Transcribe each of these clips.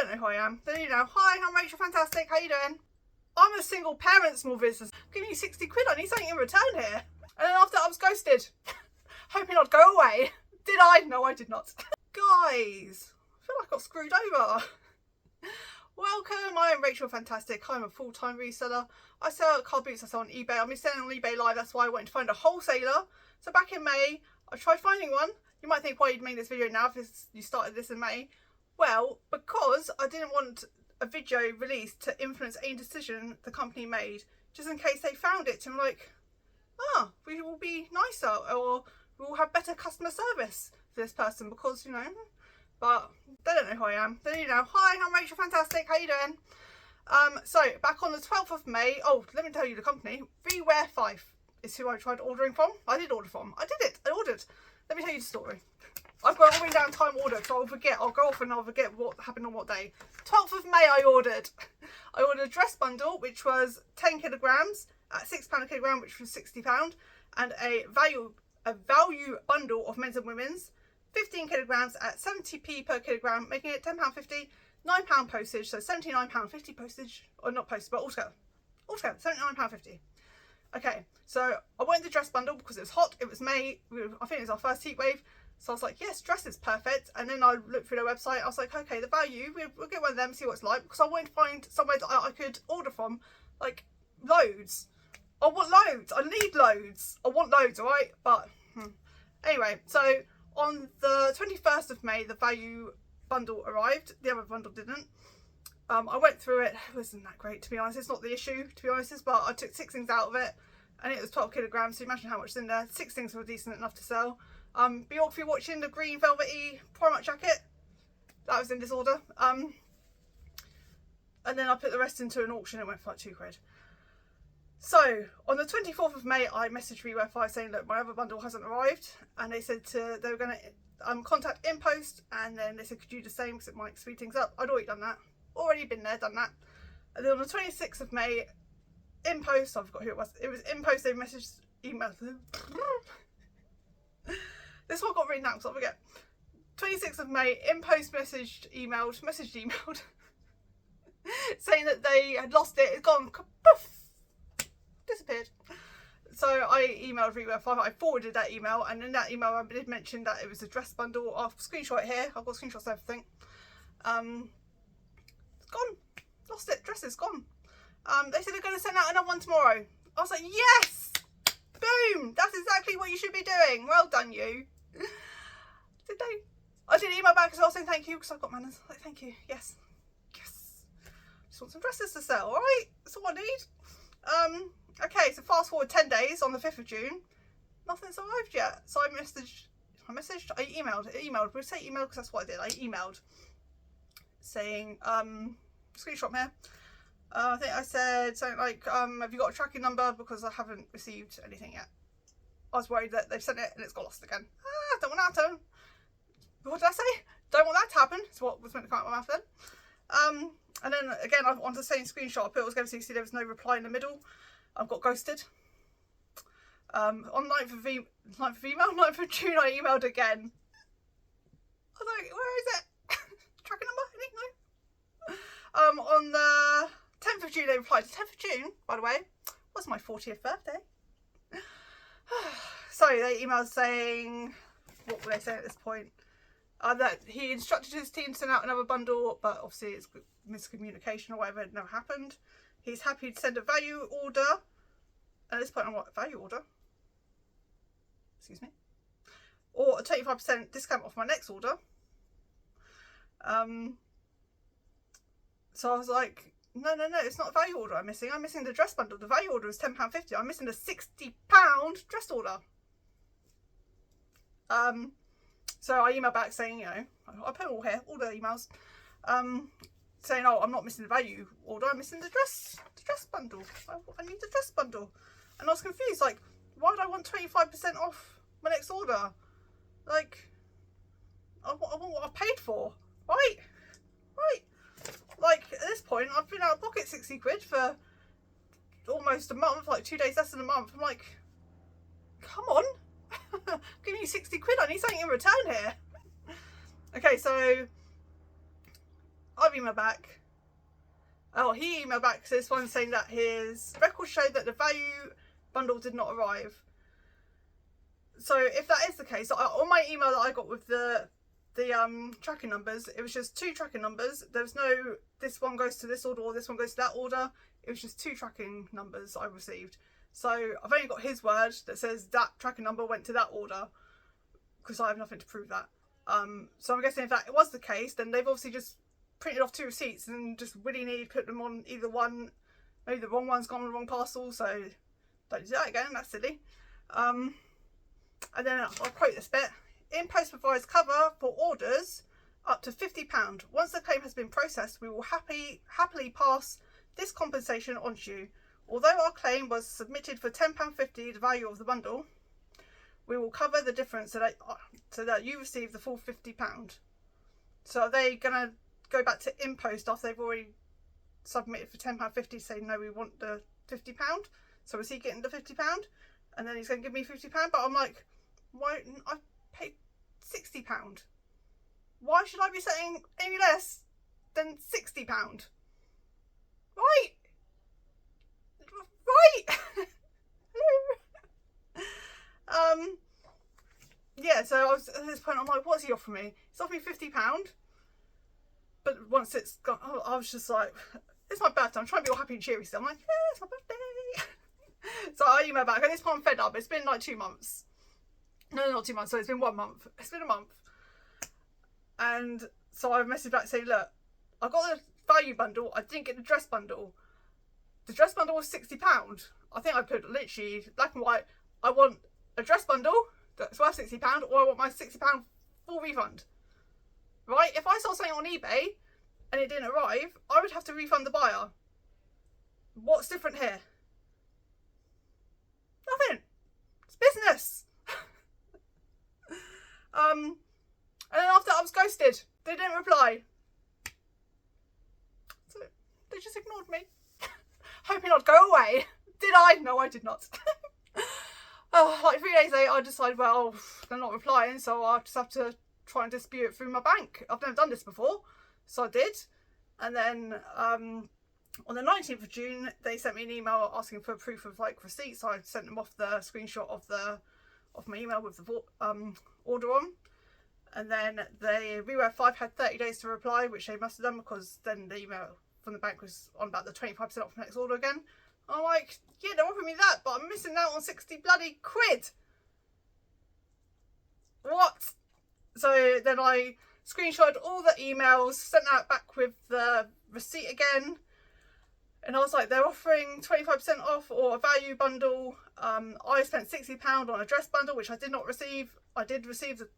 don't know who I am. Then you know, hi, I'm Rachel Fantastic, how you doing? I'm a single parent small business. I'm giving you 60 quid, I need something in return here. And then after that I was ghosted. Hoping I'd go away. Did I? No, I did not. Guys, I feel like I got screwed over. Welcome, I am Rachel Fantastic. I'm a full-time reseller. I sell car boots, I sell on eBay. I've been selling on eBay Live, that's why I went to find a wholesaler. So back in May, I tried finding one. You might think, why you'd made this video now if you started this in May. Well, because I didn't want a video released to influence any decision the company made, just in case they found it and were like, we will be nicer or we will have better customer service for this person because, you know, but they don't know who I am. They know, hi, I'm Rachel Fantastic, how you doing? So back on the 12th of May, let me tell you the company, Rewear Fife is who I tried ordering from. I did order from. I ordered. Let me tell you the story. I've got it all down time order, so I'll forget. I'll go off and I'll forget what happened on what day. 12th of May I ordered a dress bundle, which was 10 kilograms at £6 a kilogram, which was £60, and a value bundle of men's and women's, 15 kilograms at 70p per kilogram, making it £10.50, £9 postage, so £79.50 postage, or not postage, but altogether £79.50. Okay, so I wanted the dress bundle because it was hot, it was May, I think it was our first heat wave. So I was like, yes, dress is perfect. And then I looked through their website. I was like, okay, the value, we'll get one of them, see what it's like. Because I wanted to find somewhere that I could order from, like, loads. I want loads. I need loads. I want loads, all right? But, anyway, so on the 21st of May, the value bundle arrived. The other bundle didn't. I went through it. It wasn't that great, to be honest. It's not the issue, to be honest. But I took 6 things out of it. And it was 12 kilograms. So imagine how much is in there. 6 things were decent enough to sell. If you're watching the green velvety Primark jacket, that was in this order. And then I put the rest into an auction and it went for like £2. So on the 24th of May, I messaged Rewear Fife saying that my other bundle hasn't arrived, and they said they were going to contact InPost, and then they said could you do the same because it might speed things up. I'd already done that, already been there, done that. And then on the 26th of May, InPost, I forgot who it was. It was InPost. They emailed. This one got written down because I forget. 26th of May, InPost emailed saying that they had lost it. It's gone, poof, disappeared. So I emailed Rewear Fife. I forwarded that email, and in that email I did mention that it was a dress bundle. I'll screenshot it here. I've got screenshots of everything. It's gone. Lost it. Dress is gone. They said they're going to send out another one tomorrow. I was like, yes! Boom! That's exactly what you should be doing. Well done, you. Did they? I did email back as well saying thank you because I've got manners. Like, thank you. Yes. Yes. Just want some dresses to sell, alright? That's all I need. Okay, so fast forward 10 days on the 5th of June. Nothing's arrived yet. So I emailed. We'll say email because that's what I did. I emailed saying, screenshot here. I think I said something like, have you got a tracking number because I haven't received anything yet. I was worried that they've sent it and it's got lost again. Don't want that to happen. What did I say? Don't want that to happen. It's what was meant to come out of my mouth then. And then again, on the same screenshot, I put it was going to see there was no reply in the middle. I've got ghosted. On 9th of June, I emailed again. I was like, where is it? Tracking number? No. On the 10th of June, they replied. The 10th of June, by the way, was my 40th birthday. So they emailed saying, what were they saying at this point? That he instructed his team to send out another bundle, but obviously it's miscommunication or whatever, it never happened. He's happy to send a value order. At this point, I'm what, value order? Excuse me. Or a 25% discount off my next order. So I was like, no, it's not a value order I'm missing. I'm missing the dress bundle. The value order is £10.50. I'm missing the £60 dress order. So I emailed back saying, you know, I put it all here, all the emails, saying, oh, I'm not missing the value order. I'm missing the dress bundle. I need the dress bundle. And I was confused, like, why would I want 25% off my next order? Like, I want what I paid for, right? Like, at this point, I've been out of pocket 60 quid for almost a month, like 2 days less than a month. I'm like, come on. I'm giving you 60 quid. I need something in return here. Okay, so I've emailed back. Oh, he emailed back to this one saying that his records showed that the value bundle did not arrive. So if that is the case, on my email that I got with the tracking numbers, it was just 2 tracking numbers. There was no this one goes to this order or this one goes to that order. It was just 2 tracking numbers I received. So I've only got his word that says that tracking number went to that order, because I have nothing to prove that. So I'm guessing if that was the case, then they've obviously just printed off 2 receipts and just willy-nilly put them on either one. Maybe the wrong one's gone on the wrong parcel, so don't do that again, that's silly. And then I'll quote this bit. InPost provides cover for orders up to £50. Once the claim has been processed, we will happily pass this compensation on to you. Although our claim was submitted for £10.50, the value of the bundle, we will cover the difference so that you receive the full £50. So are they going to go back to InPost after they've already submitted for £10.50 saying no, we want the £50? So is he getting the £50? And then he's going to give me £50? But I'm like, why? I paid £60. Why should I be saying any less than £60? Right? Yeah, so I was at this point, I'm like, what's he offering me? He's offering me £50. But once it's gone, I was just like, it's my birthday. I'm trying to be all happy and cheery still. I'm like, yeah, it's my birthday. So I emailed back. At this point, I'm fed up. It's been like 2 months. No, not 2 months. So it's been 1 month. It's been a month. And so I messaged back saying, look, I got the value bundle. I didn't get the dress bundle. The dress bundle was £60. I think I put literally black and white. I want a dress bundle that's worth £60, or I want my £60 full refund. Right? If I saw something on eBay and it didn't arrive, I would have to refund the buyer. What's different here? Nothing. It's business. And then after I was ghosted. They didn't reply. So they just ignored me. Hoping I'd go away. Did I? No, I did not. Like 3 days later, I decided, well, they're not replying, so I'll just have to try and dispute it through my bank. I've never done this before, so I did. And then on the 19th of June, they sent me an email asking for proof of like receipts. So I sent them off the screenshot of my email with the order on. And then the Rewear Fife had 30 days to reply, which they must have done, because then the email from the bank was on about the 25% off next order again. I'm like, yeah, they're offering me that, but I'm missing out on 60 bloody quid. What? So then I screenshotted all the emails, sent that back with the receipt again. And I was like, they're offering 25% off or a value bundle. I spent £60 on a dress bundle, which I did not receive. I did receive the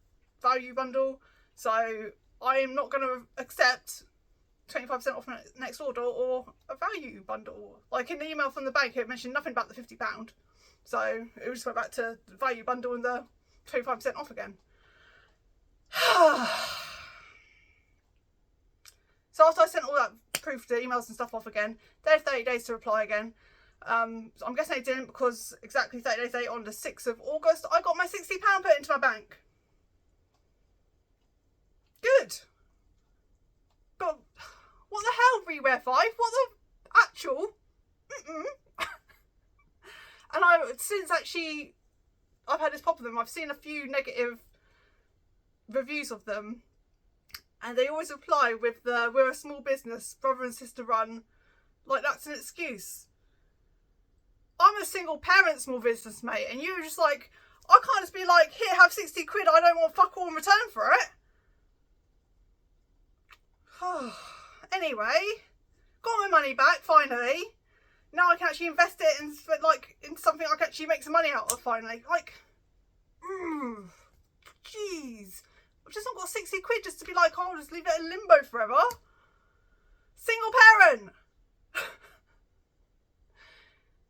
value bundle. So I am not going to accept 25% off next order or a value bundle. Like in the email from the bank, it mentioned nothing about the £50. So it just went back to the value bundle and the 25% off again. So after I sent all that proof, the emails and stuff off again, they had 30 days to reply again. So I'm guessing they didn't, because exactly 30 days later, on the 6th of August, I got my £60 put into my bank. Good. But what the hell, Rewear Fife? What the actual? And since actually I've had this pop of them, I've seen a few negative reviews of them, and they always reply with the "we're a small business, brother and sister run," like that's an excuse. I'm a single parent small business, mate, and you're just like, I can't just be like, here, have 60 quid, I don't want fuck all in return for it. Anyway, got my money back finally. Now I can actually invest it in something I can actually make some money out of finally. Like, jeez. I've just not got 60 quid just to be like, oh, I'll just leave it in limbo forever. Single parent.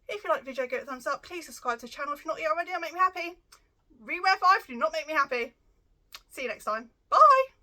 If you like the video, give it a thumbs up. Please subscribe to the channel if you're not yet already. It'll make me happy. Rewear Fife do not make me happy. See you next time. Bye.